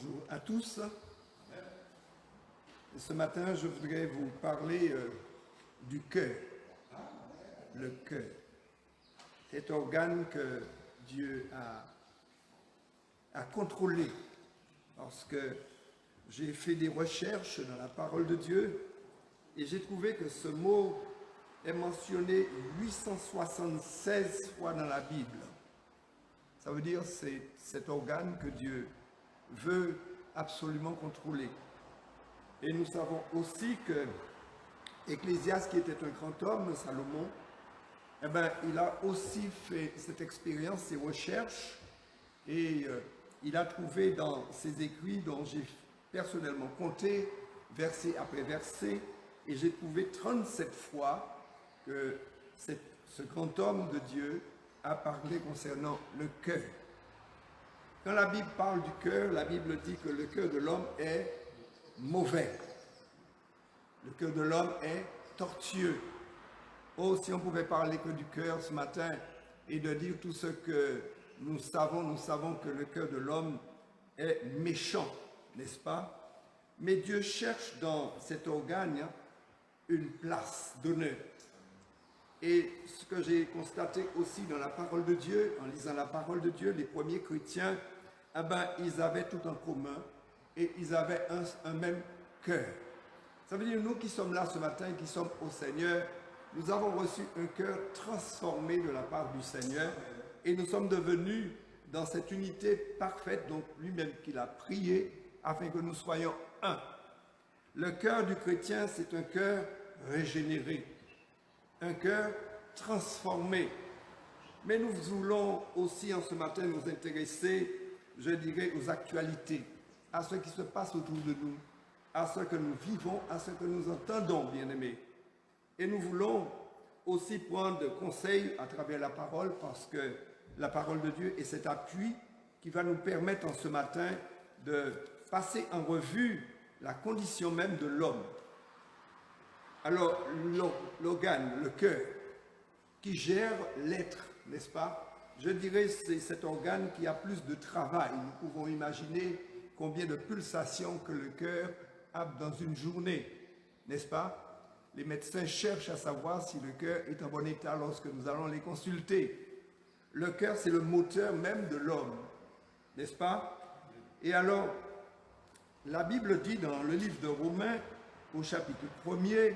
Bonjour à tous. Ce matin, je voudrais vous parler du cœur. Le cœur. Cet organe que Dieu a contrôlé. Parce que j'ai fait des recherches dans la parole de Dieu et j'ai trouvé que ce mot est mentionné 876 fois dans la Bible. Ça veut dire que c'est cet organe que Dieu veut absolument contrôler. Et nous savons aussi que Ecclésiaste, qui était un grand homme, Salomon, il a aussi fait cette expérience, ces recherches, et il a trouvé dans ses écrits, dont j'ai personnellement compté, verset après verset, et j'ai trouvé 37 fois que ce grand homme de Dieu a parlé concernant le cœur. Quand la Bible parle du cœur, la Bible dit que le cœur de l'homme est mauvais. Le cœur de l'homme est tortueux. Oh, si on pouvait parler que du cœur ce matin et de dire tout ce que nous savons que le cœur de l'homme est méchant, n'est-ce pas? Mais Dieu cherche dans cet organe une place d'honneur. Et ce que j'ai constaté aussi dans la parole de Dieu, en lisant la parole de Dieu, les premiers chrétiens, ils avaient tout en commun et ils avaient un même cœur. Ça veut dire, nous qui sommes là ce matin, qui sommes au Seigneur, nous avons reçu un cœur transformé de la part du Seigneur et nous sommes devenus dans cette unité parfaite, donc lui-même qu'il a prié, afin que nous soyons un. Le cœur du chrétien, c'est un cœur régénéré, un cœur transformé. Mais nous voulons aussi en ce matin nous intéresser, je dirais, aux actualités, à ce qui se passe autour de nous, à ce que nous vivons, à ce que nous entendons, bien-aimés. Et nous voulons aussi prendre conseil à travers la parole, parce que la parole de Dieu est cet appui qui va nous permettre en ce matin de passer en revue la condition même de l'homme. Alors, l'organe, le cœur, qui gère l'être, n'est-ce pas? Je dirais que c'est cet organe qui a plus de travail. Nous pouvons imaginer combien de pulsations que le cœur a dans une journée, n'est-ce pas? Les médecins cherchent à savoir si le cœur est en bon état lorsque nous allons les consulter. Le cœur, c'est le moteur même de l'homme, n'est-ce pas? Et alors, la Bible dit dans le livre de Romains, au chapitre 1er,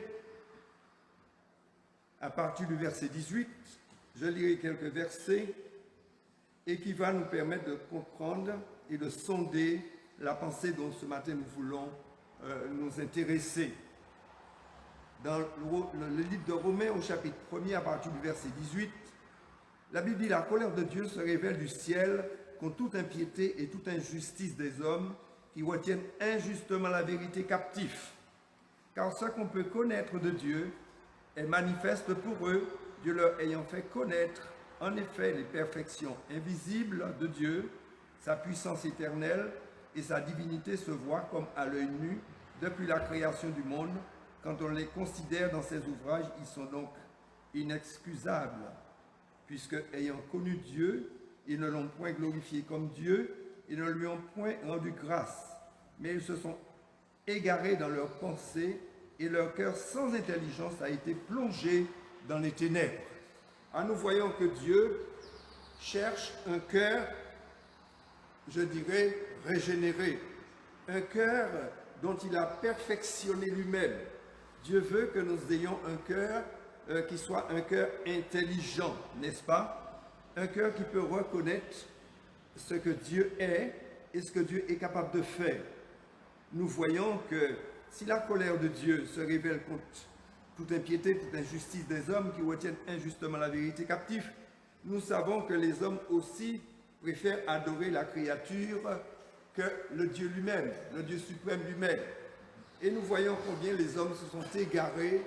à partir du verset 18, je lirai quelques versets et qui va nous permettre de comprendre et de sonder la pensée dont ce matin nous voulons nous intéresser. Dans le livre de Romains, au chapitre 1er, à partir du verset 18, la Bible dit « La colère de Dieu se révèle du ciel contre toute impiété et toute injustice des hommes qui retiennent injustement la vérité captive. Car ce qu'on peut connaître de Dieu est manifeste pour eux, Dieu leur ayant fait connaître en effet les perfections invisibles de Dieu, sa puissance éternelle et sa divinité se voient comme à l'œil nu depuis la création du monde. Quand on les considère dans ces ouvrages, ils sont donc inexcusables, puisque ayant connu Dieu, ils ne l'ont point glorifié comme Dieu, ils ne lui ont point rendu grâce, mais ils se sont égarés dans leurs pensées et leur cœur sans intelligence a été plongé dans les ténèbres. Ah, nous voyons que Dieu cherche un cœur, je dirais, régénéré, un cœur dont il a perfectionné lui-même. Dieu veut que nous ayons un cœur qui soit un cœur intelligent, n'est-ce pas? Un cœur qui peut reconnaître ce que Dieu est et ce que Dieu est capable de faire. Nous voyons que si la colère de Dieu se révèle contre toute impiété, toute injustice des hommes qui retiennent injustement la vérité captive, nous savons que les hommes aussi préfèrent adorer la créature que le Dieu lui-même, le Dieu suprême lui-même. Et nous voyons combien les hommes se sont égarés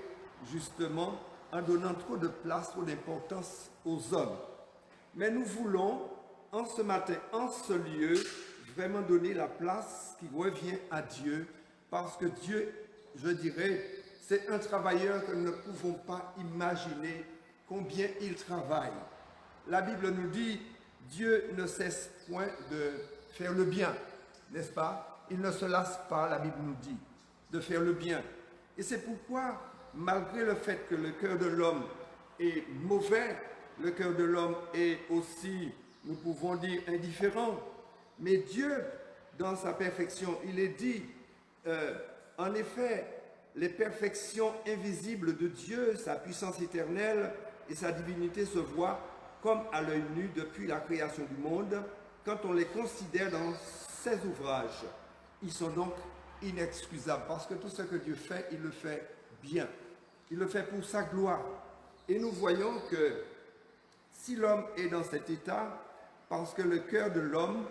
justement en donnant trop de place, trop d'importance aux hommes. Mais nous voulons en ce matin, en ce lieu, vraiment donner la place qui revient à Dieu, parce que Dieu, je dirais, c'est un travailleur que nous ne pouvons pas imaginer combien il travaille. La Bible nous dit, Dieu ne cesse point de faire le bien. n'est-ce pas? Il ne se lasse pas, la Bible nous dit, de faire le bien. Et c'est pourquoi, malgré le fait que le cœur de l'homme est mauvais, le cœur de l'homme est aussi, nous pouvons dire, indifférent, mais Dieu, dans sa perfection, il est dit, en effet, les perfections invisibles de Dieu, sa puissance éternelle et sa divinité se voient comme à l'œil nu depuis la création du monde, quand on les considère dans ses ouvrages. Ils sont donc inexcusables, parce que tout ce que Dieu fait, il le fait bien. Il le fait pour sa gloire. Et nous voyons que si l'homme est dans cet état, parce que le cœur de l'homme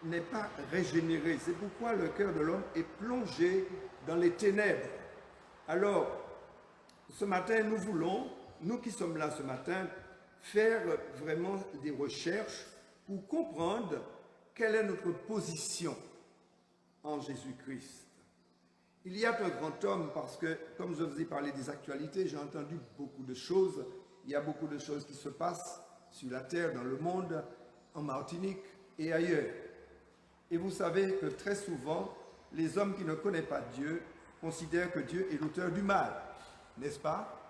n'est pas régénéré, c'est pourquoi le cœur de l'homme est plongé dans les ténèbres. Alors, ce matin, nous voulons, nous qui sommes là ce matin, faire vraiment des recherches pour comprendre quelle est notre position en Jésus-Christ. Il y a un grand homme parce que, comme je vous ai parlé des actualités, j'ai entendu beaucoup de choses. Il y a beaucoup de choses qui se passent sur la terre, dans le monde, en Martinique et ailleurs. Et vous savez que très souvent, les hommes qui ne connaissent pas Dieu considèrent que Dieu est l'auteur du mal, n'est-ce pas?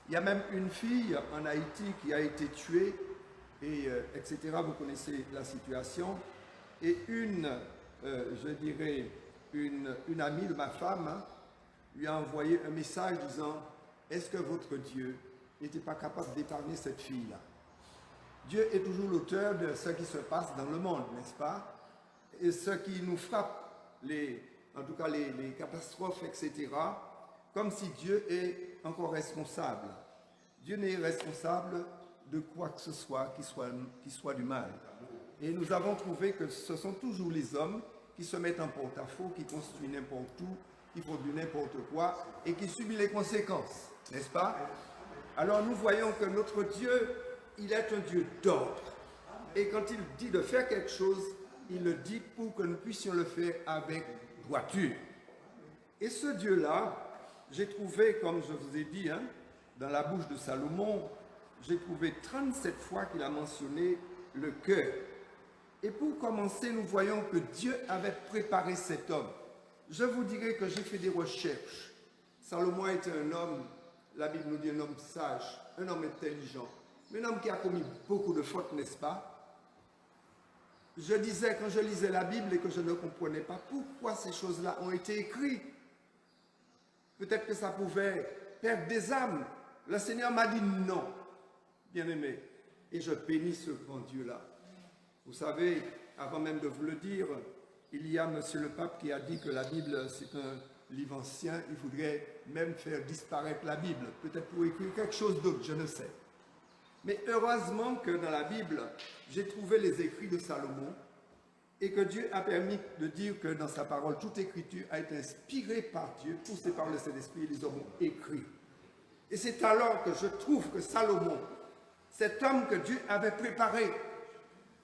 Il y a même une fille en Haïti qui a été tuée, et, etc. Vous connaissez la situation. Et je dirais, une amie de ma femme lui a envoyé un message disant « Est-ce que votre Dieu n'était pas capable d'épargner cette fille-là » Dieu est toujours l'auteur de ce qui se passe dans le monde, n'est-ce pas? Et ce qui nous frappe, en tout cas les catastrophes, etc., comme si Dieu est encore responsable. Dieu n'est responsable de quoi que ce soit qui soit du mal. Et nous avons trouvé que ce sont toujours les hommes qui se mettent en porte-à-faux, qui construisent n'importe où, qui font du n'importe quoi et qui subissent les conséquences, n'est-ce pas? Alors nous voyons que notre Dieu, il est un Dieu d'ordre. Et quand il dit de faire quelque chose, il le dit pour que nous puissions le faire avec droiture. Et ce Dieu-là, j'ai trouvé, comme je vous ai dit, dans la bouche de Salomon, j'ai trouvé 37 fois qu'il a mentionné le cœur. Et pour commencer, nous voyons que Dieu avait préparé cet homme. Je vous dirais que j'ai fait des recherches. Salomon était un homme, la Bible nous dit un homme sage, un homme intelligent, mais un homme qui a commis beaucoup de fautes, n'est-ce pas? Je disais, quand je lisais la Bible et que je ne comprenais pas pourquoi ces choses-là ont été écrites, peut-être que ça pouvait perdre des âmes. Le Seigneur m'a dit non, bien-aimé. Et je bénis ce grand Dieu-là. Vous savez, avant même de vous le dire, il y a Monsieur le Pape qui a dit que la Bible, c'est un livre ancien. Il faudrait même faire disparaître la Bible, peut-être pour écrire quelque chose d'autre, je ne sais. Mais heureusement que dans la Bible, j'ai trouvé les écrits de Salomon et que Dieu a permis de dire que dans sa parole, toute écriture a été inspirée par Dieu, poussée par le Saint-Esprit, et les hommes ont écrit. Et c'est alors que je trouve que Salomon, cet homme que Dieu avait préparé,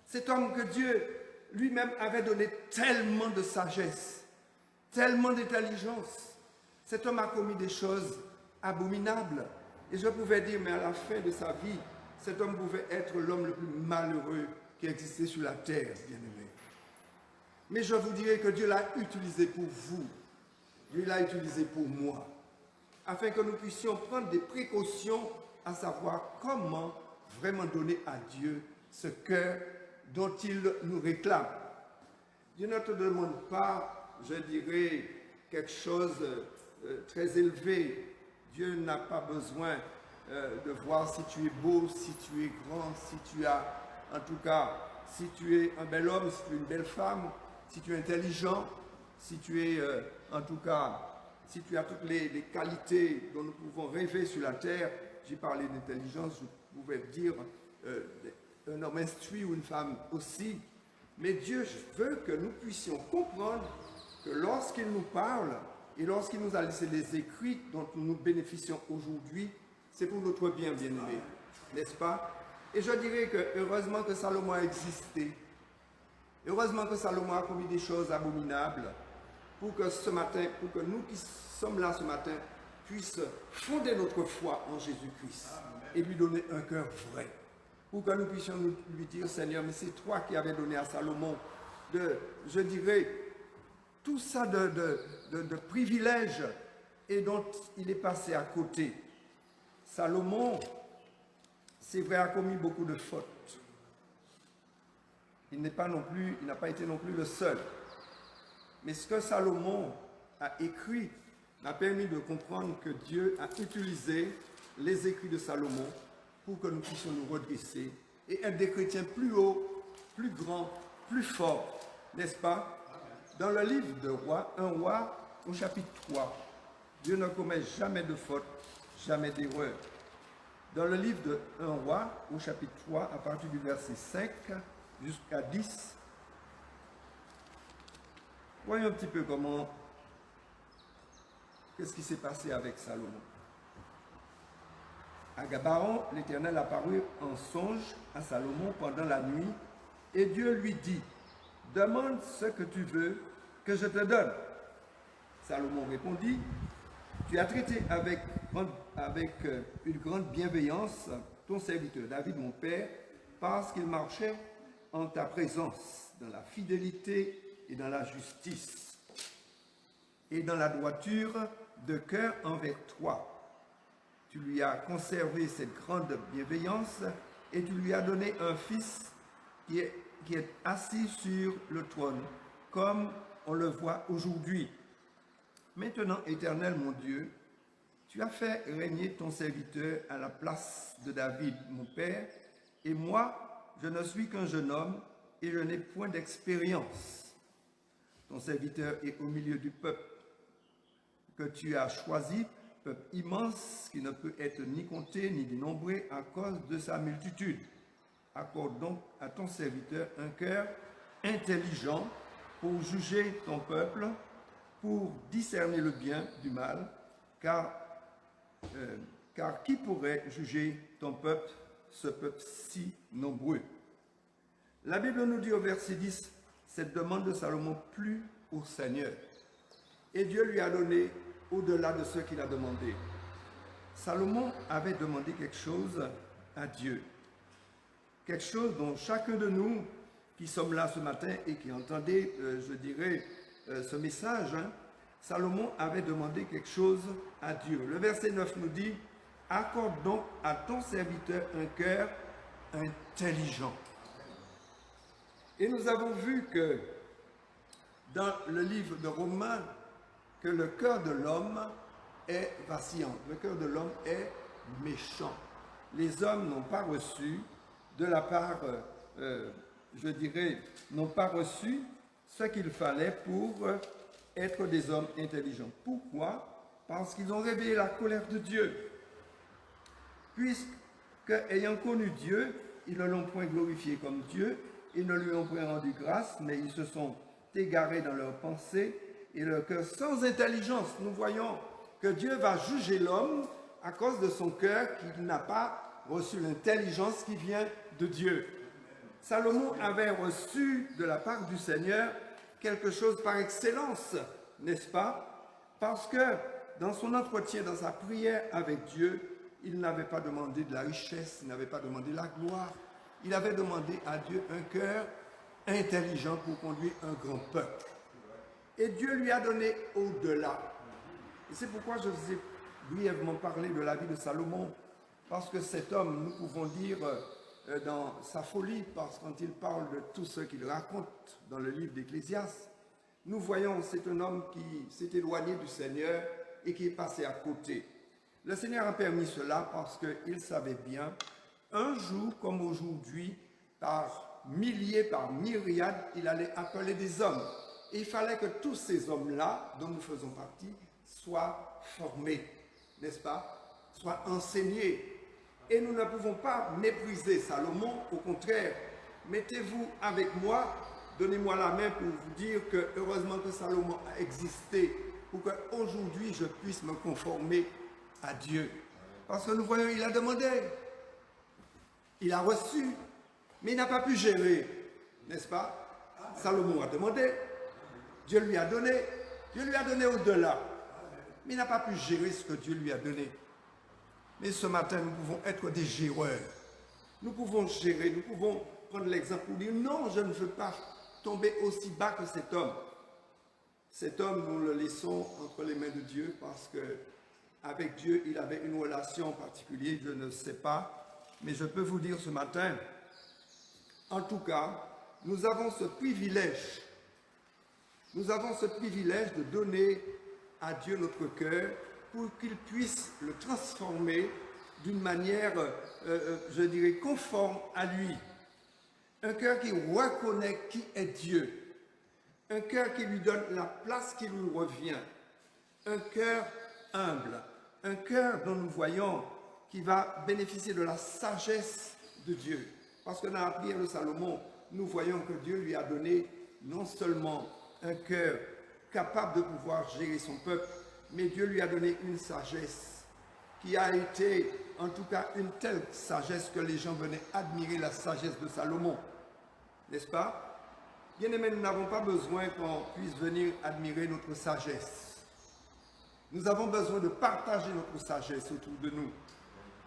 cet homme que Dieu lui-même avait donné tellement de sagesse, tellement d'intelligence, cet homme a commis des choses abominables. Et je pouvais dire, mais à la fin de sa vie, cet homme pouvait être l'homme le plus malheureux qui existait sur la terre, bien-aimé. Mais je vous dirais que Dieu l'a utilisé pour vous, Dieu l'a utilisé pour moi, afin que nous puissions prendre des précautions, à savoir comment vraiment donner à Dieu ce cœur dont il nous réclame. Dieu ne te demande pas, je dirais, quelque chose de très élevé. Dieu n'a pas besoin de voir si tu es beau, si tu es grand, si tu as, en tout cas, si tu es un bel homme, si tu es une belle femme, si tu es intelligent, si tu es, en tout cas, si tu as toutes les qualités dont nous pouvons rêver sur la terre. J'ai parlé d'intelligence, je pouvais dire un homme instruit ou une femme aussi. Mais Dieu veut que nous puissions comprendre que lorsqu'il nous parle et lorsqu'il nous a laissé les écrits dont nous bénéficions aujourd'hui, c'est pour notre bien, bien-aimé, n'est-ce pas? Et je dirais que heureusement que Salomon a existé, heureusement que Salomon a commis des choses abominables, pour que ce matin, pour que nous qui sommes là ce matin, puissions fonder notre foi en Jésus-Christ et lui donner un cœur vrai. Pour que nous puissions lui dire, Seigneur, mais c'est toi qui avais donné à Salomon je dirais, tout ça de privilèges et dont il est passé à côté. Salomon, c'est vrai, a commis beaucoup de fautes. Il n'a pas été non plus le seul. Mais ce que Salomon a écrit m'a permis de comprendre que Dieu a utilisé les écrits de Salomon pour que nous puissions nous redresser et être des chrétiens plus hauts, plus grands, plus forts, n'est-ce pas? Dans le livre de Rois, 1 Roi, au chapitre 3, Dieu ne commet jamais de faute, jamais d'erreur. Dans le livre de 1 Roi, au chapitre 3, à partir du verset 5 jusqu'à 10, voyons un petit peu qu'est-ce qui s'est passé avec Salomon. À Gabaon, l'Éternel apparut en songe à Salomon pendant la nuit, et Dieu lui dit, « Demande ce que tu veux que je te donne. » Salomon répondit, « Tu as traité avec une grande bienveillance ton serviteur David, mon père, parce qu'il marchait en ta présence, dans la fidélité et dans la justice, et dans la droiture de cœur envers toi. Tu lui as conservé cette grande bienveillance et tu lui as donné un fils qui est assis sur le trône, comme on le voit aujourd'hui. Maintenant, Éternel mon Dieu, tu as fait régner ton serviteur à la place de David, mon père, et moi, je ne suis qu'un jeune homme et je n'ai point d'expérience. Ton serviteur est au milieu du peuple que tu as choisi, peuple immense qui ne peut être ni compté ni dénombré à cause de sa multitude. Accorde donc à ton serviteur un cœur intelligent pour juger ton peuple, pour discerner le bien du mal, car qui pourrait juger ton peuple, ce peuple si nombreux? La Bible nous dit au verset 10, cette demande de Salomon plut au Seigneur, et Dieu lui a donné au-delà de ce qu'il a demandé. Salomon avait demandé quelque chose à Dieu, quelque chose dont chacun de nous qui sommes là ce matin et qui entendez, ce message, Salomon avait demandé quelque chose à Dieu. Le verset 9 nous dit, « Accorde donc à ton serviteur un cœur intelligent. » Et nous avons vu que dans le livre de Romains, que le cœur de l'homme est vacillant, le cœur de l'homme est méchant. Les hommes n'ont pas reçu de la part, n'ont pas reçu ce qu'il fallait pour être des hommes intelligents. Pourquoi? Parce qu'ils ont réveillé la colère de Dieu. Puisque, ayant connu Dieu, ils ne l'ont point glorifié comme Dieu, ils ne lui ont point rendu grâce, mais ils se sont égarés dans leurs pensées et leur cœur sans intelligence. Nous voyons que Dieu va juger l'homme à cause de son cœur qui n'a pas reçu l'intelligence qui vient de Dieu. Salomon avait reçu de la part du Seigneur quelque chose par excellence, n'est-ce pas? Parce que dans son entretien, dans sa prière avec Dieu, il n'avait pas demandé de la richesse, il n'avait pas demandé la gloire. Il avait demandé à Dieu un cœur intelligent pour conduire un grand peuple. Et Dieu lui a donné au-delà. Et c'est pourquoi je vous ai brièvement parlé de la vie de Salomon, parce que cet homme, nous pouvons dire dans sa folie, parce que quand il parle de tout ce qu'il raconte dans le livre d'Ecclésiaste, nous voyons c'est un homme qui s'est éloigné du Seigneur et qui est passé à côté. Le Seigneur a permis cela parce qu'il savait bien, un jour comme aujourd'hui, par milliers, par myriades, il allait appeler des hommes. Et il fallait que tous ces hommes-là, dont nous faisons partie, soient formés, n'est-ce pas? Soient enseignés. Et nous ne pouvons pas mépriser Salomon, au contraire. Mettez-vous avec moi, donnez-moi la main pour vous dire que heureusement que Salomon a existé, pour qu'aujourd'hui je puisse me conformer à Dieu. Parce que nous voyons, il a demandé, il a reçu, mais il n'a pas pu gérer, n'est-ce pas? Salomon a demandé, Dieu lui a donné au-delà, mais il n'a pas pu gérer ce que Dieu lui a donné. Mais ce matin, nous pouvons être des géreurs. Nous pouvons gérer, nous pouvons prendre l'exemple pour dire non, je ne veux pas tomber aussi bas que cet homme. Cet homme, nous le laissons entre les mains de Dieu parce que avec Dieu, il avait une relation particulière, je ne sais pas, mais je peux vous dire ce matin, en tout cas, nous avons ce privilège de donner à Dieu notre cœur pour qu'il puisse le transformer d'une manière, je dirais, conforme à lui. Un cœur qui reconnaît qui est Dieu. Un cœur qui lui donne la place qui lui revient. Un cœur humble. Un cœur dont nous voyons qui va bénéficier de la sagesse de Dieu. Parce que dans la prière de Salomon, nous voyons que Dieu lui a donné non seulement un cœur capable de pouvoir gérer son peuple, mais Dieu lui a donné une sagesse qui a été, en tout cas, une telle sagesse que les gens venaient admirer la sagesse de Salomon. N'est-ce pas? Bien-aimés, nous n'avons pas besoin qu'on puisse venir admirer notre sagesse. Nous avons besoin de partager notre sagesse autour de nous.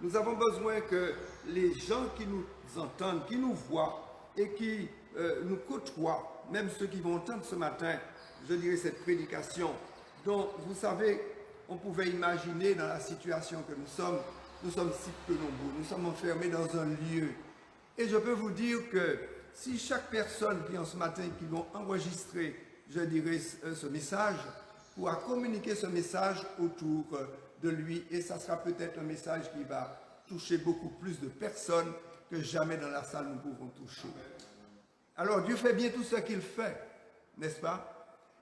Nous avons besoin que les gens qui nous entendent, qui nous voient et qui nous côtoient, même ceux qui vont entendre ce matin, je dirais cette prédication, dont vous savez, on pouvait imaginer dans la situation que nous sommes si peu nombreux, nous sommes enfermés dans un lieu. Et je peux vous dire que si chaque personne qui en ce matin, qui vont enregistrer, je dirais, ce message, pourra communiquer ce message autour de lui, et ça sera peut-être un message qui va toucher beaucoup plus de personnes que jamais dans la salle nous pouvons toucher. Alors Dieu fait bien tout ce qu'il fait, n'est-ce pas?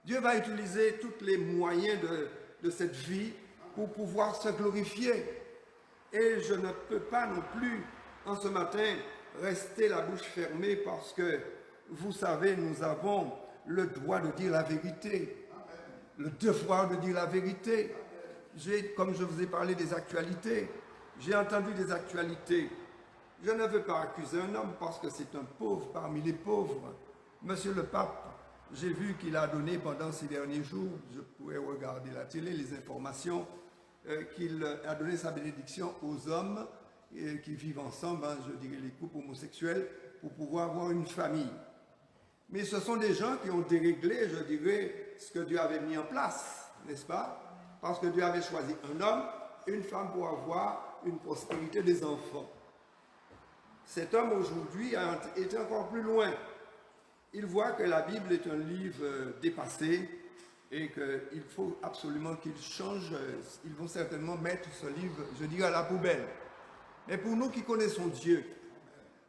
Dieu va utiliser tous les moyens de cette vie pour pouvoir se glorifier. Et je ne peux pas non plus, en ce matin, rester la bouche fermée parce que, vous savez, nous avons le droit de dire la vérité, le devoir de dire la vérité. Comme je vous ai parlé des actualités, j'ai entendu des actualités. Je ne veux pas accuser un homme parce que c'est un pauvre parmi les pauvres. Monsieur le pape, j'ai vu qu'il a donné pendant ces derniers jours, je pourrais regarder la télé, les informations, qu'il a donné sa bénédiction aux hommes qui vivent ensemble, je dirais les couples homosexuels, pour pouvoir avoir une famille. Mais ce sont des gens qui ont déréglé, je dirais, ce que Dieu avait mis en place, n'est-ce pas? Parce que Dieu avait choisi un homme et une femme pour avoir une postérité des enfants. Cet homme aujourd'hui a été encore plus loin. Il voit que la Bible est un livre dépassé et qu'il faut absolument qu'il change. Ils vont certainement mettre ce livre, je dirais, à la poubelle. Mais pour nous qui connaissons Dieu,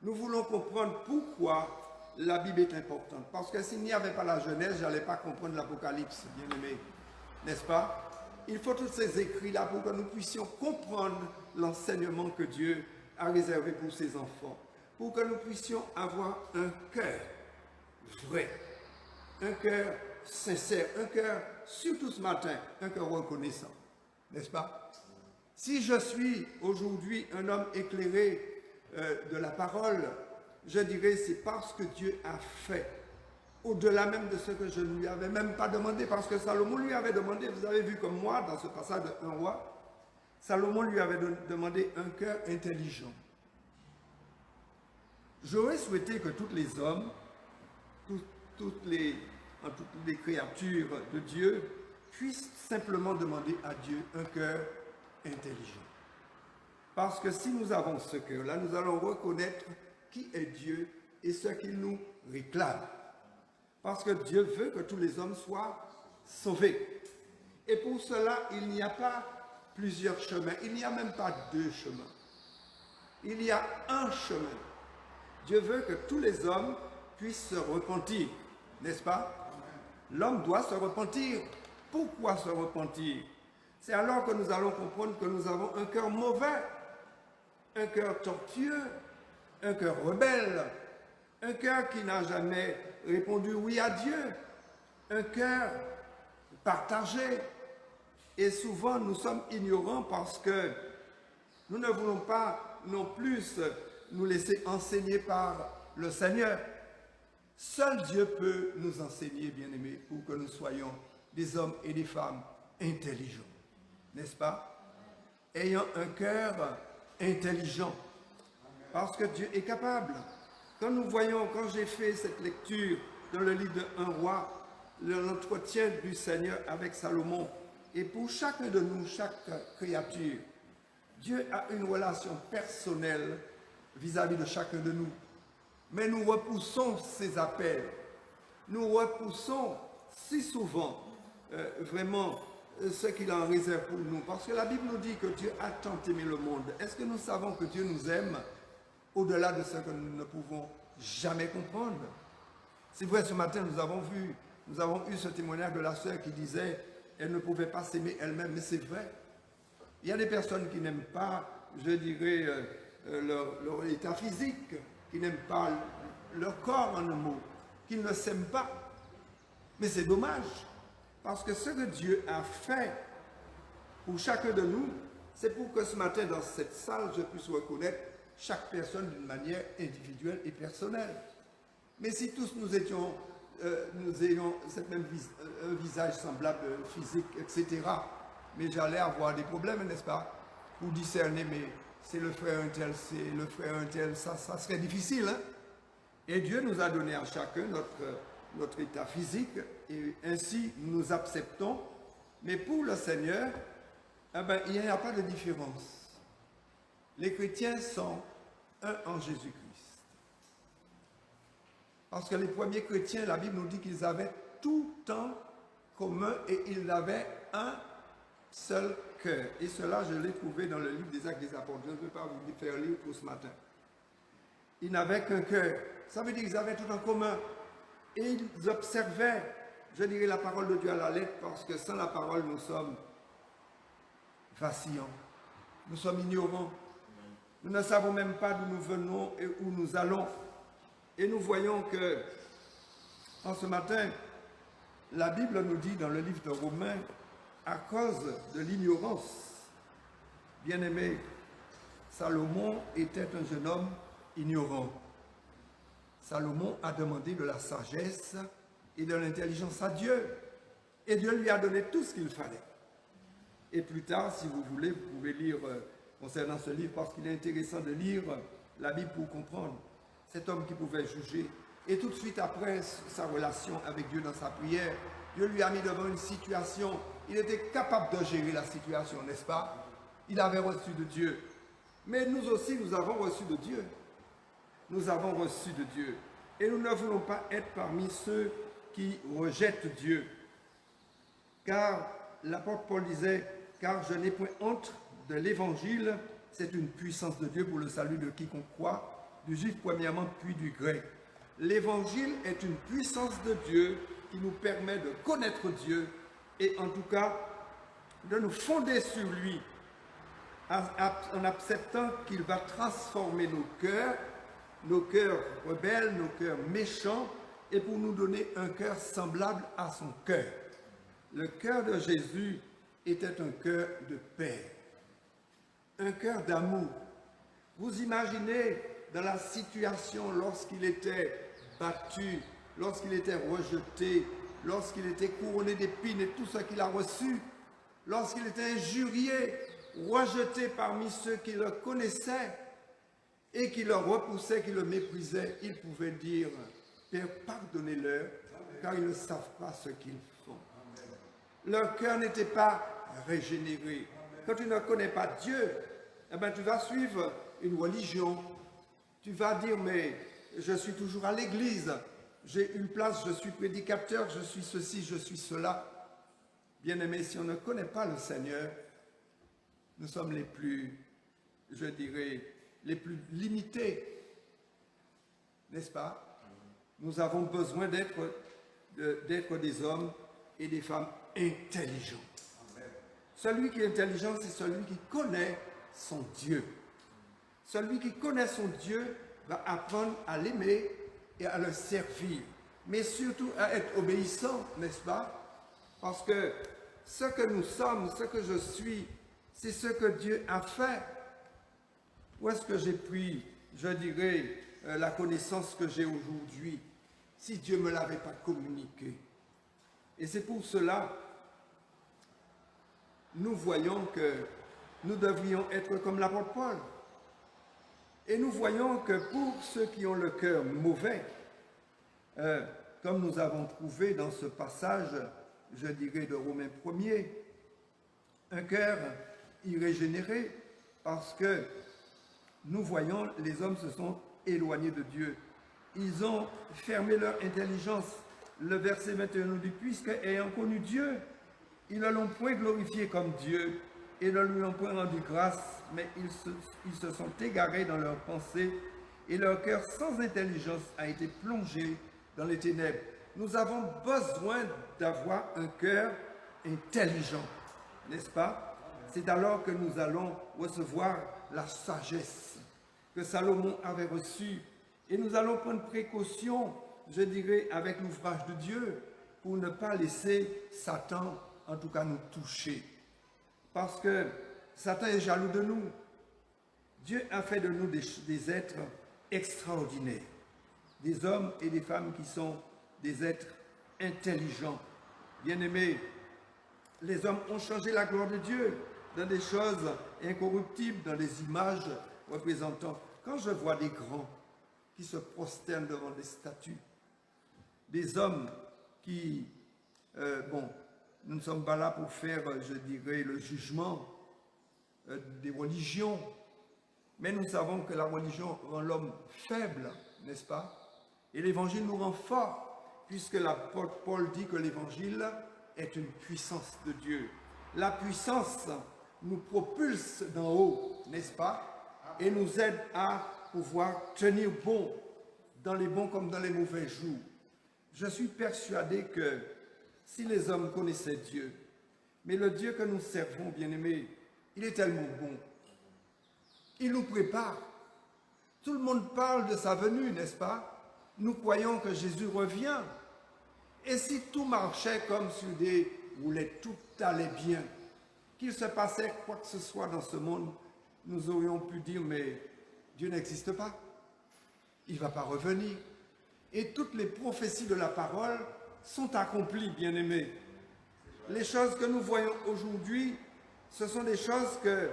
nous voulons comprendre pourquoi la Bible est importante. Parce que s'il n'y avait pas la Genèse, je n'allais pas comprendre l'Apocalypse, bien aimé. N'est-ce pas? Il faut tous ces écrits-là pour que nous puissions comprendre l'enseignement que Dieu a réservé pour ses enfants. Pour que nous puissions avoir un cœur vrai, un cœur sincère, un cœur, surtout ce matin, un cœur reconnaissant. N'est-ce pas? Si je suis aujourd'hui un homme éclairé de la parole, je dirais c'est parce que Dieu a fait, au-delà même de ce que je ne lui avais même pas demandé, parce que Salomon lui avait demandé, vous avez vu comme moi dans ce passage de 1 roi, Salomon lui avait demandé un cœur intelligent. J'aurais souhaité que tous les hommes, toutes les créatures de Dieu puissent simplement demander à Dieu un cœur intelligent. Parce que si nous avons ce cœur-là, nous allons reconnaître qui est Dieu et ce qu'il nous réclame. Parce que Dieu veut que tous les hommes soient sauvés. Et pour cela, il n'y a pas plusieurs chemins, il n'y a même pas deux chemins. Il y a un chemin. Dieu veut que tous les hommes puissent se repentir, n'est-ce pas? L'homme doit se repentir. Pourquoi se repentir? C'est alors que nous allons comprendre que nous avons un cœur mauvais, un cœur tortueux, un cœur rebelle, un cœur qui n'a jamais répondu oui à Dieu, un cœur partagé. Et souvent, nous sommes ignorants parce que nous ne voulons pas non plus nous laisser enseigner par le Seigneur. Seul Dieu peut nous enseigner, bien-aimés, pour que nous soyons des hommes et des femmes intelligents, n'est-ce pas? Ayant un cœur intelligent, parce que Dieu est capable. Quand nous voyons, quand j'ai fait cette lecture dans le livre de 1 roi, l'entretien du Seigneur avec Salomon. Et pour chacun de nous, chaque créature, Dieu a une relation personnelle vis-à-vis de chacun de nous. Mais nous repoussons ces appels. Nous repoussons si souvent vraiment ce qu'il en réserve pour nous. Parce que la Bible nous dit que Dieu a tant aimé le monde. Est-ce que nous savons que Dieu nous aime au-delà de ce que nous ne pouvons jamais comprendre? C'est vrai, ce matin, nous avons eu ce témoignage de la sœur qui disait elle ne pouvait pas s'aimer elle-même, mais c'est vrai. Il y a des personnes qui n'aiment pas, je dirais, leur état physique, qui n'aiment pas leur corps en un mot, qui ne s'aiment pas. Mais c'est dommage, parce que ce que Dieu a fait pour chacun de nous, c'est pour que ce matin, dans cette salle, je puisse reconnaître chaque personne d'une manière individuelle et personnelle. Mais si tous nous ayons cette même un visage semblable, physique, etc., mais j'allais avoir des problèmes, n'est-ce pas, pour discerner, mais c'est le frère un tel, c'est le frère un tel, ça serait difficile. Hein? Et Dieu nous a donné à chacun notre état physique, et ainsi nous nous acceptons. Mais pour le Seigneur, eh ben, il n'y a pas de différence. Les chrétiens sont un en Jésus-Christ. Parce que les premiers chrétiens, la Bible nous dit qu'ils avaient tout en commun et ils avaient un seul cœur. Et cela, je l'ai trouvé dans le livre des Actes des Apôtres. Je ne peux pas vous faire lire pour ce matin. Ils n'avaient qu'un cœur. Ça veut dire qu'ils avaient tout en commun. Et ils observaient, je dirais, la parole de Dieu à la lettre, parce que sans la parole, nous sommes vacillants. Nous sommes ignorants. Nous ne savons même pas d'où nous venons et où nous allons. Et nous voyons que, en ce matin, la Bible nous dit dans le livre de Romains, à cause de l'ignorance, bien-aimé, Salomon était un jeune homme ignorant. Salomon a demandé de la sagesse et de l'intelligence à Dieu. Et Dieu lui a donné tout ce qu'il fallait. Et plus tard, si vous voulez, vous pouvez lire concernant ce livre, parce qu'il est intéressant de lire la Bible pour comprendre. Cet homme qui pouvait juger. Et tout de suite après sa relation avec Dieu dans sa prière, Dieu lui a mis devant une situation. Il était capable de gérer la situation, n'est-ce pas? Il avait reçu de Dieu. Mais nous aussi, nous avons reçu de Dieu. Nous avons reçu de Dieu. Et nous ne voulons pas être parmi ceux qui rejettent Dieu. Car l'apôtre Paul disait, car je n'ai point honte de l'évangile, c'est une puissance de Dieu pour le salut de quiconque croit, du juif premièrement, puis du grec. L'évangile est une puissance de Dieu qui nous permet de connaître Dieu et en tout cas de nous fonder sur lui en acceptant qu'il va transformer nos cœurs rebelles, nos cœurs méchants, et pour nous donner un cœur semblable à son cœur. Le cœur de Jésus était un cœur de paix, un cœur d'amour. Vous imaginez dans la situation lorsqu'il était battu, lorsqu'il était rejeté, lorsqu'il était couronné d'épines et tout ce qu'il a reçu, lorsqu'il était injurié, rejeté parmi ceux qui le connaissaient et qui le repoussaient, qui le méprisaient, il pouvait dire, Père, pardonnez-leur, car ils ne savent pas ce qu'ils font. Leur cœur n'était pas régénéré. Quand tu ne connais pas Dieu, eh bien, tu vas suivre une religion. Tu vas dire, mais je suis toujours à l'église, j'ai une place, je suis prédicateur, je suis ceci, je suis cela. Bien-aimé, si on ne connaît pas le Seigneur, nous sommes les plus, je dirais, les plus limités, n'est-ce pas? Nous avons besoin d'être des hommes et des femmes intelligents. Celui qui est intelligent, c'est celui qui connaît son Dieu. Celui qui connaît son Dieu va apprendre à l'aimer et à le servir, mais surtout à être obéissant, n'est-ce pas? Parce que ce que nous sommes, ce que je suis, c'est ce que Dieu a fait. Où est-ce que j'ai pris, je dirais, la connaissance que j'ai aujourd'hui, si Dieu ne me l'avait pas communiqué? Et c'est pour cela, nous voyons que nous devrions être comme l'apôtre Paul. Et nous voyons que pour ceux qui ont le cœur mauvais, comme nous avons trouvé dans ce passage, je dirais de Romains 1er, un cœur irrégénéré, parce que nous voyons, les hommes se sont éloignés de Dieu. Ils ont fermé leur intelligence. Le verset 21 nous dit, puisque ayant connu Dieu, ils ne l'ont point glorifié comme Dieu et ne lui ont point rendu grâce, mais ils se sont égarés dans leurs pensées et leur cœur sans intelligence a été plongé dans les ténèbres. Nous avons besoin d'avoir un cœur intelligent, n'est-ce pas? C'est alors que nous allons recevoir la sagesse que Salomon avait reçue et nous allons prendre précaution, je dirais, avec l'ouvrage de Dieu pour ne pas laisser Satan, en tout cas, nous toucher. Parce que Satan est jaloux de nous. Dieu a fait de nous des êtres extraordinaires, des hommes et des femmes qui sont des êtres intelligents. Bien-aimés, les hommes ont changé la gloire de Dieu dans des choses incorruptibles, dans des images représentant. Quand je vois des grands qui se prosternent devant des statues, des hommes qui, nous ne sommes pas là pour faire, je dirais, le jugement des religions, mais nous savons que la religion rend l'homme faible, n'est-ce pas? Et l'évangile nous rend fort, puisque l'apôtre Paul dit que l'évangile est une puissance de Dieu. La puissance nous propulse d'en haut, n'est-ce pas? Et nous aide à pouvoir tenir bon, dans les bons comme dans les mauvais jours. Je suis persuadé que si les hommes connaissaient Dieu, mais le Dieu que nous servons, bien-aimés, il est tellement bon. Il nous prépare. Tout le monde parle de sa venue, n'est-ce pas? Nous croyons que Jésus revient. Et si tout marchait comme sur des roulettes, tout allait bien, qu'il se passait quoi que ce soit dans ce monde, nous aurions pu dire, mais Dieu n'existe pas. Il ne va pas revenir. Et toutes les prophéties de la parole sont accomplies, bien-aimés. Les choses que nous voyons aujourd'hui, ce sont des choses que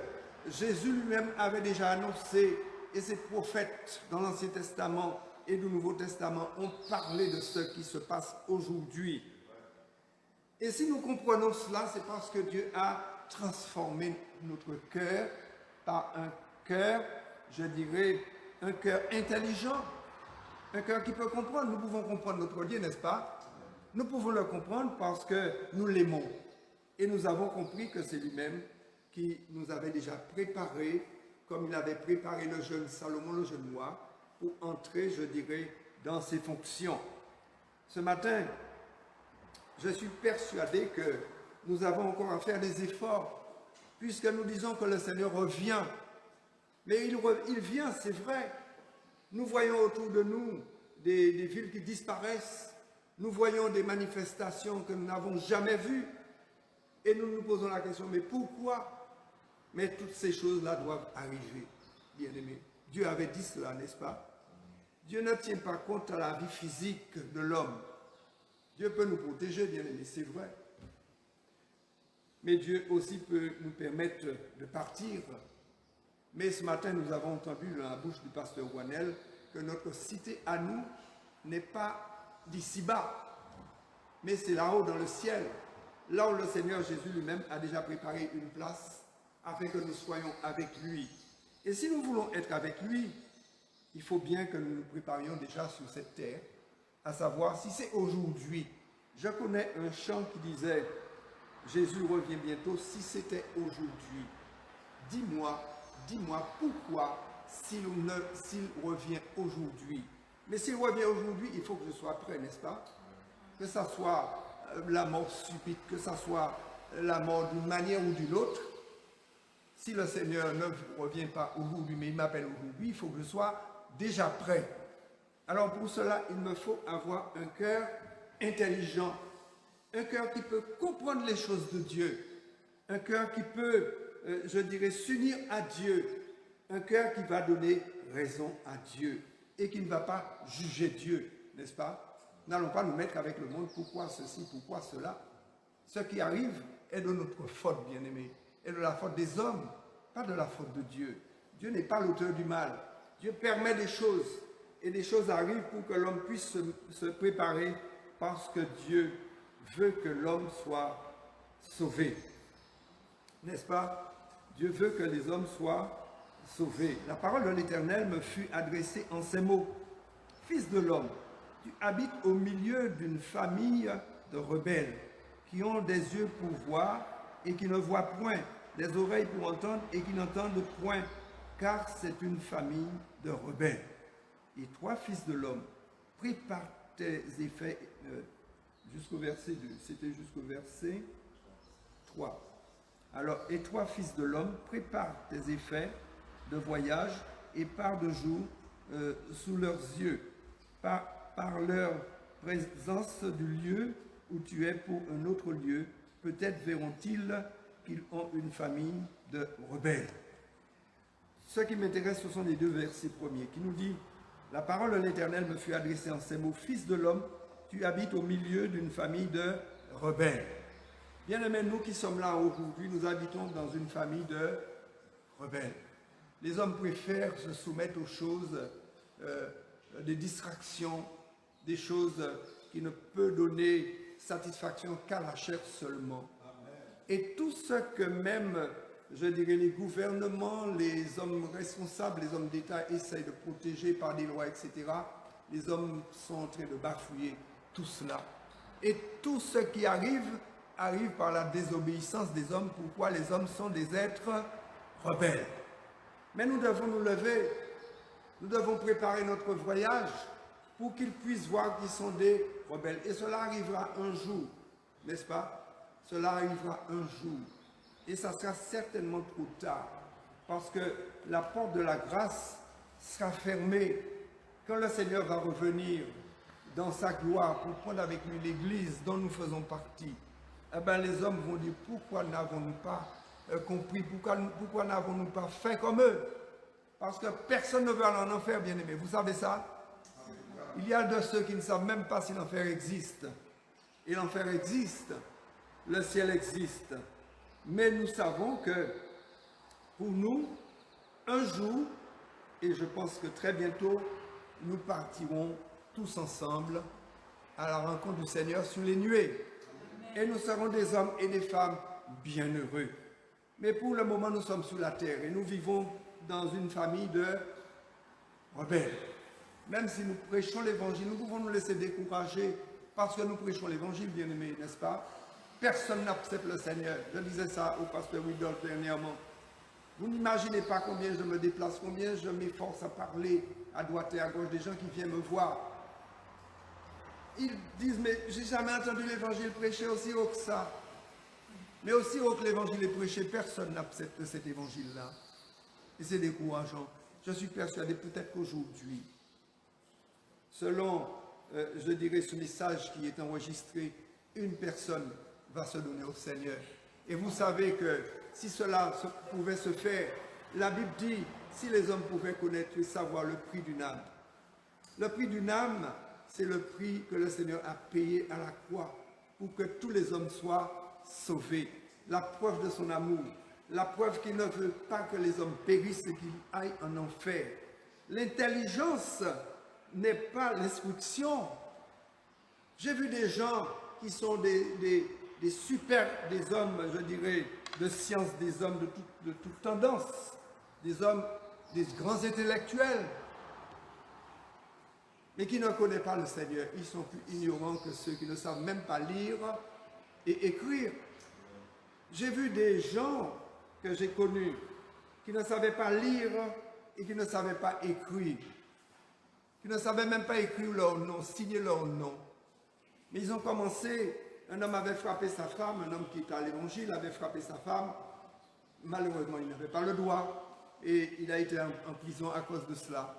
Jésus lui-même avait déjà annoncées, et ses prophètes dans l'Ancien Testament et du Nouveau Testament ont parlé de ce qui se passe aujourd'hui. Et si nous comprenons cela, c'est parce que Dieu a transformé notre cœur par un cœur, je dirais, un cœur intelligent, un cœur qui peut comprendre. Nous pouvons comprendre notre Dieu, n'est-ce pas? Nous pouvons le comprendre parce que nous l'aimons. Et nous avons compris que c'est lui-même qui nous avait déjà préparé, comme il avait préparé le jeune Salomon, le jeune roi, pour entrer, je dirais, dans ses fonctions. Ce matin, je suis persuadé que nous avons encore à faire des efforts, puisque nous disons que le Seigneur revient. Mais il vient, c'est vrai. Nous voyons autour de nous des villes qui disparaissent. Nous voyons des manifestations que nous n'avons jamais vues. Et nous nous posons la question, mais pourquoi? Mais toutes ces choses-là doivent arriver, bien-aimés. Dieu avait dit cela, n'est-ce pas? Dieu ne tient pas compte à la vie physique de l'homme. Dieu peut nous protéger, bien-aimés, c'est vrai. Mais Dieu aussi peut nous permettre de partir. Mais ce matin, nous avons entendu dans la bouche du pasteur Wanel que notre cité à nous n'est pas d'ici-bas, mais c'est là-haut dans le ciel, là où le Seigneur Jésus lui-même a déjà préparé une place afin que nous soyons avec lui. Et si nous voulons être avec lui, il faut bien que nous nous préparions déjà sur cette terre, à savoir si c'est aujourd'hui. Je connais un chant qui disait « Jésus revient bientôt, si c'était aujourd'hui. Dis-moi pourquoi s'il revient aujourd'hui. » Mais s'il revient aujourd'hui, il faut que je sois prêt, n'est-ce pas? Que ça soit la mort subite, que ça soit la mort d'une manière ou d'une autre. Si le Seigneur ne revient pas aujourd'hui, mais il m'appelle aujourd'hui, il faut que je sois déjà prêt. Alors pour cela, il me faut avoir un cœur intelligent, un cœur qui peut comprendre les choses de Dieu, un cœur qui peut, je dirais, s'unir à Dieu, un cœur qui va donner raison à Dieu et qui ne va pas juger Dieu, n'est-ce pas? N'allons pas nous mettre avec le monde, pourquoi ceci, pourquoi cela. Ce qui arrive est de notre faute, bien-aimés, et de la faute des hommes, pas de la faute de Dieu. Dieu n'est pas l'auteur du mal. Dieu permet des choses, et des choses arrivent pour que l'homme puisse se préparer parce que Dieu veut que l'homme soit sauvé. N'est-ce pas? Dieu veut que les hommes soient sauvés. La parole de l'Éternel me fut adressée en ces mots. Fils de l'homme, tu habites au milieu d'une famille de rebelles qui ont des yeux pour voir et qui ne voient point, des oreilles pour entendre et qui n'entendent point, car c'est une famille de rebelles. Et toi, fils de l'homme, prépare tes effets jusqu'au verset 2. C'était jusqu'au verset 3. Alors, et toi, fils de l'homme, prépare tes effets de voyage et pars de jour sous leurs yeux, par leur présence du lieu où tu es pour un autre lieu. Peut-être verront-ils qu'ils ont une famille de rebelles. Ce qui m'intéresse, ce sont les deux versets premiers qui nous dit « La parole de l'Éternel me fut adressée en ces mots, fils de l'homme, tu habites au milieu d'une famille de rebelles. » Bien-aimés, nous qui sommes là aujourd'hui, nous habitons dans une famille de rebelles. Les hommes préfèrent se soumettre aux choses, des distractions, des choses qui ne peuvent donner satisfaction qu'à la chair seulement. Et tout ce que même, je dirais, les gouvernements, les hommes responsables, les hommes d'État essayent de protéger par des lois, etc., les hommes sont en train de bafouiller tout cela. Et tout ce qui arrive par la désobéissance des hommes. Pourquoi? Les hommes sont des êtres rebelles. Mais nous devons nous lever, nous devons préparer notre voyage pour qu'ils puissent voir qu'ils sont des rebelles. Et cela arrivera un jour, n'est-ce pas? Cela arrivera un jour. Et ça sera certainement trop tard, parce que la porte de la grâce sera fermée quand le Seigneur va revenir dans sa gloire pour prendre avec lui l'Église dont nous faisons partie. Eh bien, les hommes vont dire, pourquoi n'avons-nous pas compris, pourquoi n'avons-nous pas fait comme eux? Parce que personne ne veut aller en enfer, bien-aimés. Vous savez ça? Il y a de ceux qui ne savent même pas si l'enfer existe. Et l'enfer existe, le ciel existe. Mais nous savons que pour nous, un jour, et je pense que très bientôt, nous partirons tous ensemble à la rencontre du Seigneur sur les nuées. Et nous serons des hommes et des femmes bienheureux. Mais pour le moment, nous sommes sur la terre et nous vivons dans une famille de rebelles. Même si nous prêchons l'évangile, nous pouvons nous laisser décourager parce que nous prêchons l'évangile, bien-aimés, n'est-ce pas? Personne n'accepte le Seigneur. Je disais ça au pasteur Widolf dernièrement. Vous n'imaginez pas combien je me déplace, combien je m'efforce à parler à droite et à gauche des gens qui viennent me voir. Ils disent, mais j'ai jamais entendu l'évangile prêché aussi haut que ça. Mais aussi haut que l'évangile est prêché, personne n'accepte cet évangile-là. Et c'est décourageant. Je suis persuadé peut-être qu'aujourd'hui, selon, je dirais, ce message qui est enregistré, une personne va se donner au Seigneur. Et vous savez que si cela pouvait se faire, la Bible dit, si les hommes pouvaient connaître et savoir le prix d'une âme. Le prix d'une âme, c'est le prix que le Seigneur a payé à la croix pour que tous les hommes soient sauvés. La preuve de son amour, la preuve qu'il ne veut pas que les hommes périssent et qu'ils aillent en enfer. L'intelligence n'est pas l'instruction. J'ai vu des gens qui sont des hommes, je dirais, de science, des hommes de toute tendance, des hommes, des grands intellectuels, mais qui ne connaissent pas le Seigneur. Ils sont plus ignorants que ceux qui ne savent même pas lire et écrire. J'ai vu des gens que j'ai connus qui ne savaient pas lire et qui ne savaient pas écrire, qui ne savaient même pas écrire leur nom, signer leur nom. Mais ils ont commencé, un homme avait frappé sa femme, un homme qui était à l'évangile avait frappé sa femme, malheureusement il n'avait pas le doigt et il a été en prison à cause de cela.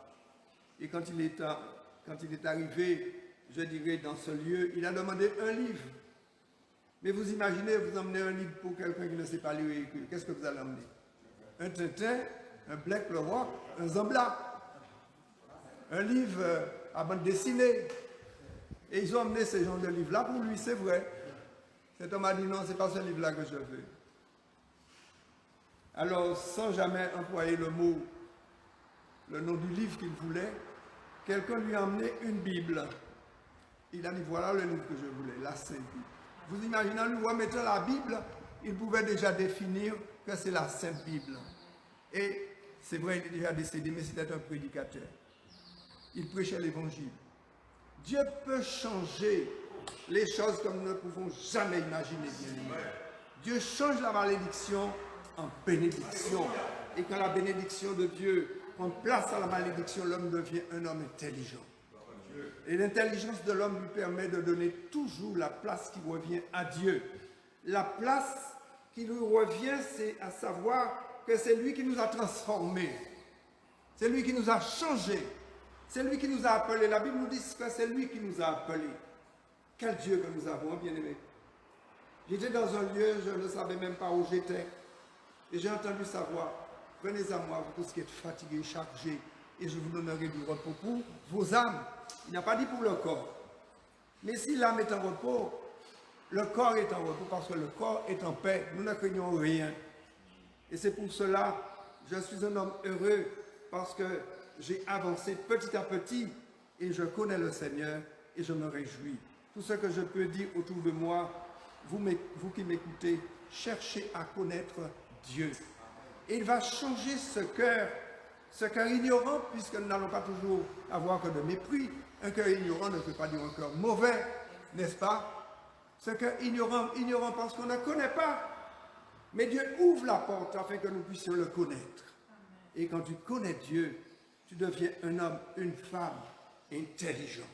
Et quand il est arrivé, je dirais, dans ce lieu, il a demandé un livre. Mais vous imaginez, vous emmenez un livre pour quelqu'un qui ne sait pas lire et écrire. Qu'est-ce que vous allez emmener? Un Tintin, un Black le Rock, un Zambla, un livre à bande dessinée. Et ils ont emmené ce genre de livre-là pour lui, c'est vrai. Cet homme a dit non, ce n'est pas ce livre-là que je veux. Alors, sans jamais employer le nom du livre qu'il voulait, quelqu'un lui a emmené une Bible. Il a dit, voilà le livre que je voulais, la Sainte Bible. Vous imaginez, lui, en mettant la Bible, il pouvait déjà définir que c'est la Sainte Bible. Et c'est vrai, il est déjà décédé, mais c'était un prédicateur. Il prêchait l'évangile. Dieu peut changer les choses comme nous ne pouvons jamais imaginer. Dieu change la malédiction en bénédiction. Et quand la bénédiction de Dieu prend place à la malédiction, l'homme devient un homme intelligent. Et l'intelligence de l'homme lui permet de donner toujours la place qui revient à Dieu. La place qui lui revient, c'est à savoir que c'est lui qui nous a transformés. C'est lui qui nous a changés. C'est lui qui nous a appelés. La Bible nous dit que c'est lui qui nous a appelés. Quel Dieu que nous avons, bien-aimés. J'étais dans un lieu, je ne savais même pas où j'étais. Et j'ai entendu sa voix. Venez à moi, vous tous qui êtes fatigués, chargés, et je vous donnerai du repos pour vos âmes. Il n'a pas dit pour le corps. Mais si l'âme est en repos, le corps est en repos parce que le corps est en paix. Nous ne craignons rien. Et c'est pour cela, je suis un homme heureux parce que j'ai avancé petit à petit et je connais le Seigneur et je me réjouis. Tout ce que je peux dire autour de moi, vous qui m'écoutez, cherchez à connaître Dieu. Et il va changer ce cœur ignorant, puisque nous n'allons pas toujours avoir que de mépris. Un cœur ignorant ne veut pas dire un cœur mauvais, n'est-ce pas? Ce cœur ignorant parce qu'on ne connaît pas. Mais Dieu ouvre la porte afin que nous puissions le connaître. Et quand tu connais Dieu, tu deviens un homme, une femme intelligent.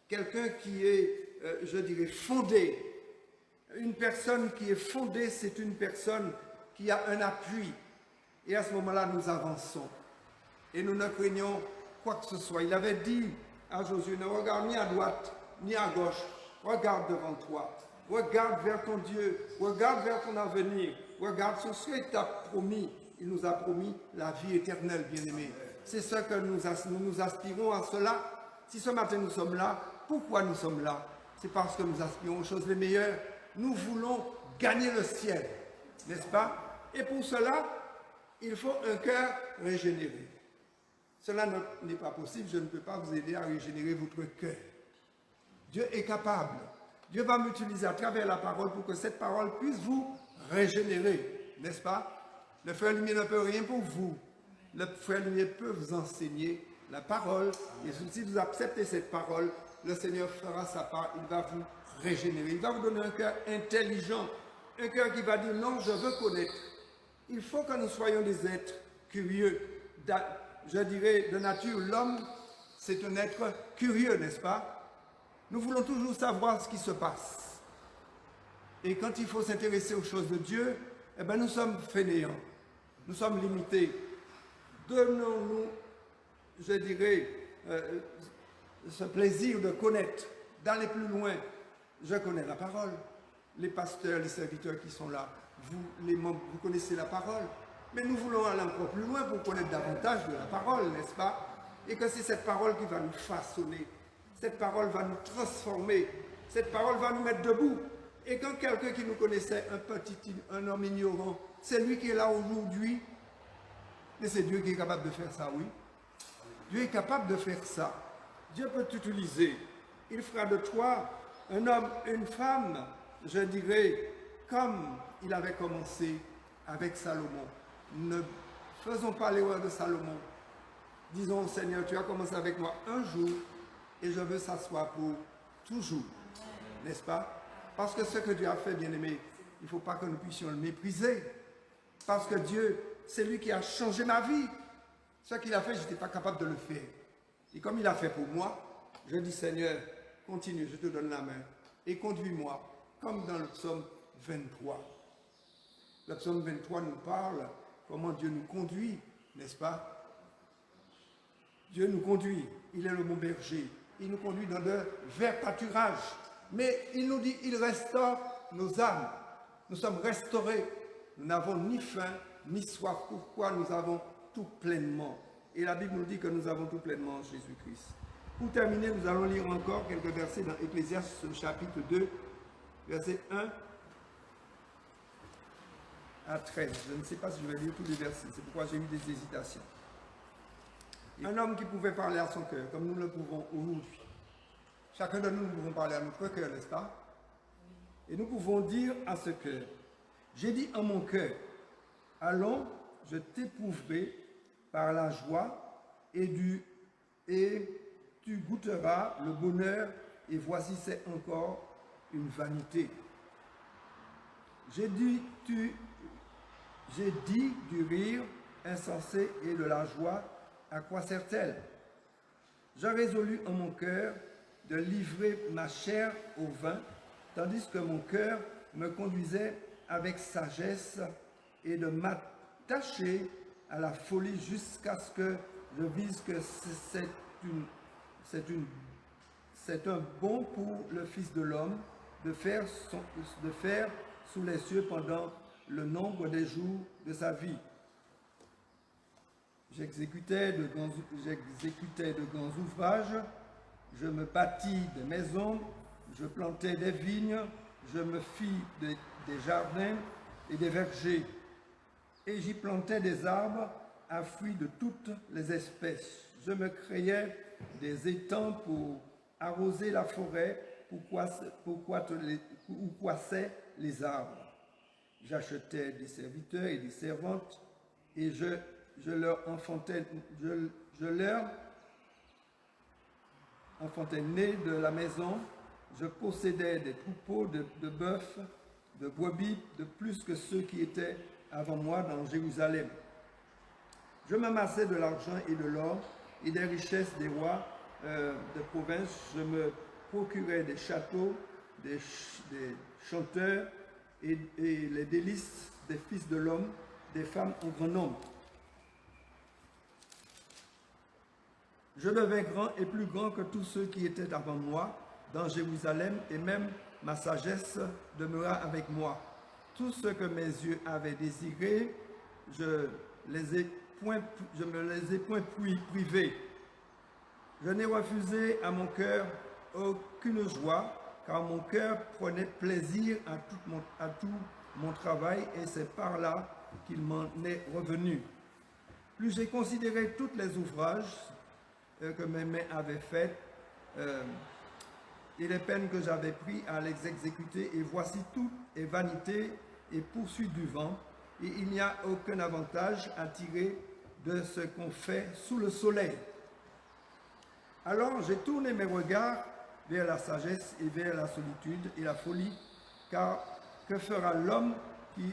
Quelqu'un qui est, je dirais, fondé. Une personne qui est fondée, c'est une personne qui a un appui. Et à ce moment-là, nous avançons. Et nous ne craignons quoi que ce soit. Il avait dit à Josué, ne regarde ni à droite, ni à gauche. Regarde devant toi. Regarde vers ton Dieu. Regarde vers ton avenir. Regarde sur ce qu'il t'a promis. Il nous a promis la vie éternelle, bien-aimés. C'est ce que nous aspirons à cela. Si ce matin nous sommes là, pourquoi nous sommes là? C'est parce que nous aspirons aux choses les meilleures. Nous voulons gagner le ciel, n'est-ce pas? Et pour cela, il faut un cœur régénéré. Cela n'est pas possible, je ne peux pas vous aider à régénérer votre cœur. Dieu est capable. Dieu va m'utiliser à travers la parole pour que cette parole puisse vous régénérer, n'est-ce pas? Le frère Lumière ne peut rien pour vous. Le frère Lumière peut vous enseigner la parole. Et si vous acceptez cette parole, le Seigneur fera sa part, il va vous régénérer. Il va vous donner un cœur intelligent, un cœur qui va dire non, je veux connaître. Il faut que nous soyons des êtres curieux. Je dirais de nature, l'homme, c'est un être curieux, n'est-ce pas? Nous voulons toujours savoir ce qui se passe. Et quand il faut s'intéresser aux choses de Dieu, eh bien, nous sommes fainéants, nous sommes limités. Donnons-nous, je dirais, ce plaisir de connaître, d'aller plus loin. Je connais la parole. Les pasteurs, les serviteurs qui sont là, vous, les membres, vous connaissez la parole. Mais nous voulons aller encore plus loin pour connaître davantage de la parole, n'est-ce pas? Et que c'est cette parole qui va nous façonner. Cette parole va nous transformer. Cette parole va nous mettre debout. Et quand quelqu'un qui nous connaissait, un homme ignorant, c'est lui qui est là aujourd'hui, mais c'est Dieu qui est capable de faire ça, oui. Dieu est capable de faire ça. Dieu peut t'utiliser. Il fera de toi un homme, une femme, je dirais, comme il avait commencé avec Salomon. Ne faisons pas l'erreur de Salomon. Disons, Seigneur, tu as commencé avec moi un jour et je veux s'asseoir pour toujours. N'est-ce pas? Parce que ce que Dieu a fait, bien-aimé, il ne faut pas que nous puissions le mépriser. Parce que Dieu, c'est lui qui a changé ma vie. Ce qu'il a fait, je n'étais pas capable de le faire. Et comme il a fait pour moi, je dis, Seigneur, continue, je te donne la main. Et conduis-moi, comme dans le psaume 23. Le psaume 23 nous parle comment Dieu nous conduit, n'est-ce pas? Dieu nous conduit, il est le bon berger. Il nous conduit dans de verts pâturages. Mais il nous dit, il restaure nos âmes. Nous sommes restaurés. Nous n'avons ni faim, ni soif. Pourquoi nous avons tout pleinement? Et la Bible nous dit que nous avons tout pleinement en Jésus-Christ. Pour terminer, nous allons lire encore quelques versets dans Ecclésiaste chapitre 2, versets 1 à 13. Je ne sais pas si je vais lire tous les versets, c'est pourquoi j'ai eu des hésitations. Un homme qui pouvait parler à son cœur, comme nous le pouvons aujourd'hui. chacun de nous, nous pouvons parler à notre cœur, n'est-ce pas? Et nous pouvons dire à ce cœur, j'ai dit en mon cœur, allons, je t'éprouverai par la joie et tu goûteras le bonheur, et voici c'est encore une vanité. J'ai dit du rire insensé et de la joie, à quoi sert-elle? J'ai résolu en mon cœur de livrer ma chair au vin, tandis que mon cœur me conduisait avec sagesse et de m'attacher à la folie jusqu'à ce que je vise que c'est un bon pour le Fils de l'homme de faire sous les cieux pendant le nombre des jours de sa vie. J'exécutais de grands ouvrages, je me bâtis des maisons, je plantais des vignes, je me fis des jardins et des vergers, et j'y plantais des arbres à fruits de toutes les espèces. Je me créais des étangs pour arroser la forêt, pour croissaient les arbres. J'achetais des serviteurs et des servantes, et je leur enfantais né de la maison. Je possédais des troupeaux de bœufs, de brebis, de plus que ceux qui étaient avant moi dans Jérusalem. Je m'amassais de l'argent et de l'or et des richesses des rois de province. Je me procurais des châteaux, des chanteurs et les délices des fils de l'homme, des femmes en grand nombre. Je devais grand et plus grand que tous ceux qui étaient avant moi dans Jérusalem, et même ma sagesse demeura avec moi. Tout ce que mes yeux avaient désiré, je me les ai point privés. Je n'ai refusé à mon cœur aucune joie, car mon cœur prenait plaisir à tout mon travail, et c'est par là qu'il m'en est revenu. Plus j'ai considéré tous les ouvrages que mes mains avaient faits, et les peines que j'avais prises à les exécuter, et voici tout est vanité et poursuite du vent, et il n'y a aucun avantage à tirer de ce qu'on fait sous le soleil. Alors j'ai tourné mes regards vers la sagesse et vers la solitude et la folie, car que fera l'homme qui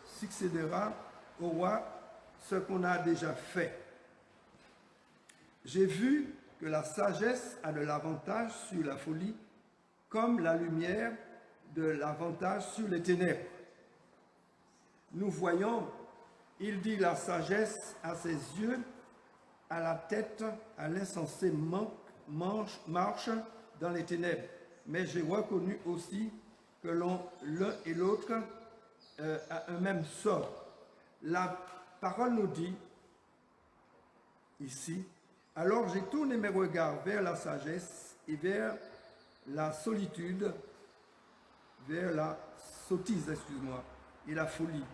succédera au roi ce qu'on a déjà fait? J'ai vu que la sagesse a de l'avantage sur la folie, comme la lumière de l'avantage sur les ténèbres. Nous voyons, il dit, la sagesse à ses yeux, à la tête, à l'insensé marche dans les ténèbres. Mais j'ai reconnu aussi que l'un et l'autre a un même sort. La parole nous dit ici, alors j'ai tourné mes regards vers la sagesse et vers la solitude, vers la sottise, et la folie.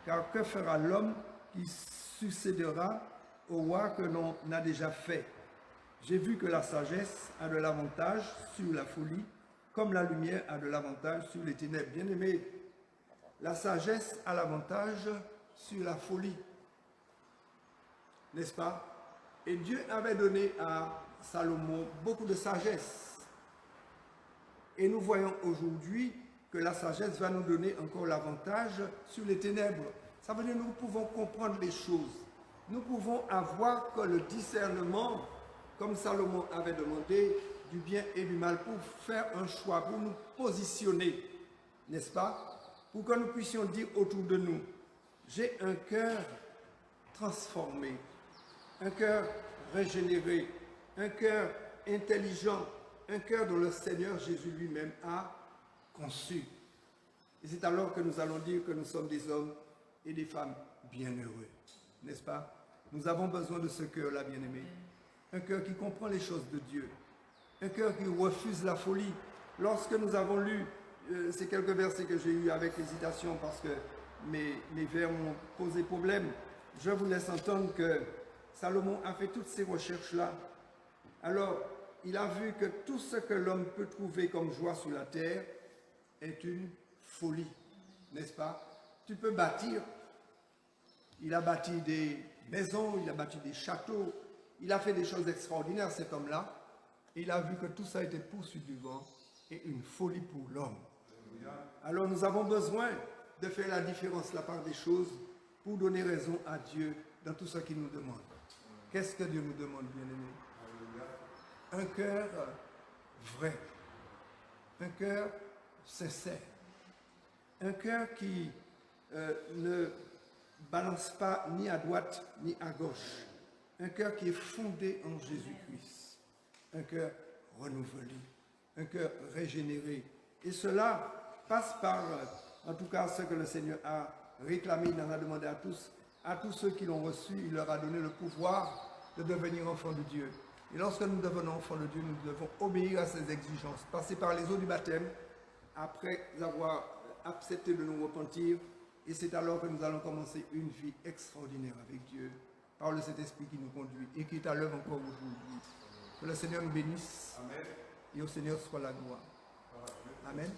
Car que fera l'homme qui succédera au roi que l'on a déjà fait? J'ai vu que la sagesse a de l'avantage sur la folie, comme la lumière a de l'avantage sur les ténèbres. Bien-aimés, la sagesse a l'avantage sur la folie, n'est-ce pas? Et Dieu avait donné à Salomon beaucoup de sagesse. Et nous voyons aujourd'hui que la sagesse va nous donner encore l'avantage sur les ténèbres. Ça veut dire que nous pouvons comprendre les choses. Nous pouvons avoir que le discernement, comme Salomon avait demandé, du bien et du mal, pour faire un choix, pour nous positionner, n'est-ce pas? Pour que nous puissions dire autour de nous, j'ai un cœur transformé, un cœur régénéré, un cœur intelligent, un cœur dont le Seigneur Jésus lui-même a conçu. Et c'est alors que nous allons dire que nous sommes des hommes et des femmes bienheureux, n'est-ce pas? Nous avons besoin de ce cœur-là, bien-aimé. Un cœur qui comprend les choses de Dieu. Un cœur qui refuse la folie. Lorsque nous avons lu ces quelques versets que j'ai eus avec hésitation parce que mes vers m'ont posé problème, je vous laisse entendre que Salomon a fait toutes ces recherches-là. Alors, il a vu que tout ce que l'homme peut trouver comme joie sur la terre est une folie, n'est-ce pas? Tu peux bâtir. Il a bâti des maisons, il a bâti des châteaux, il a fait des choses extraordinaires, cet homme-là. Et il a vu que tout ça était poursuivi du vent et une folie pour l'homme. Alors nous avons besoin de faire la différence, la part des choses, pour donner raison à Dieu dans tout ce qu'il nous demande. Qu'est-ce que Dieu nous demande, bien-aimés? Un cœur vrai, un cœur sincère, un cœur qui ne balance pas ni à droite ni à gauche, un cœur qui est fondé en Jésus-Christ, un cœur renouvelé, un cœur régénéré. Et cela passe par, en tout cas, ce que le Seigneur a réclamé, il en a demandé à tous ceux qui l'ont reçu, il leur a donné le pouvoir de devenir enfants de Dieu. Et lorsque nous devenons enfants de Dieu, nous devons obéir à ses exigences, passer par les eaux du baptême, après avoir accepté de nous repentir, et c'est alors que nous allons commencer une vie extraordinaire avec Dieu, par le Saint-Esprit qui nous conduit et qui est à l'œuvre encore aujourd'hui. Que le Seigneur nous bénisse. Amen. Et au Seigneur soit la gloire. Amen.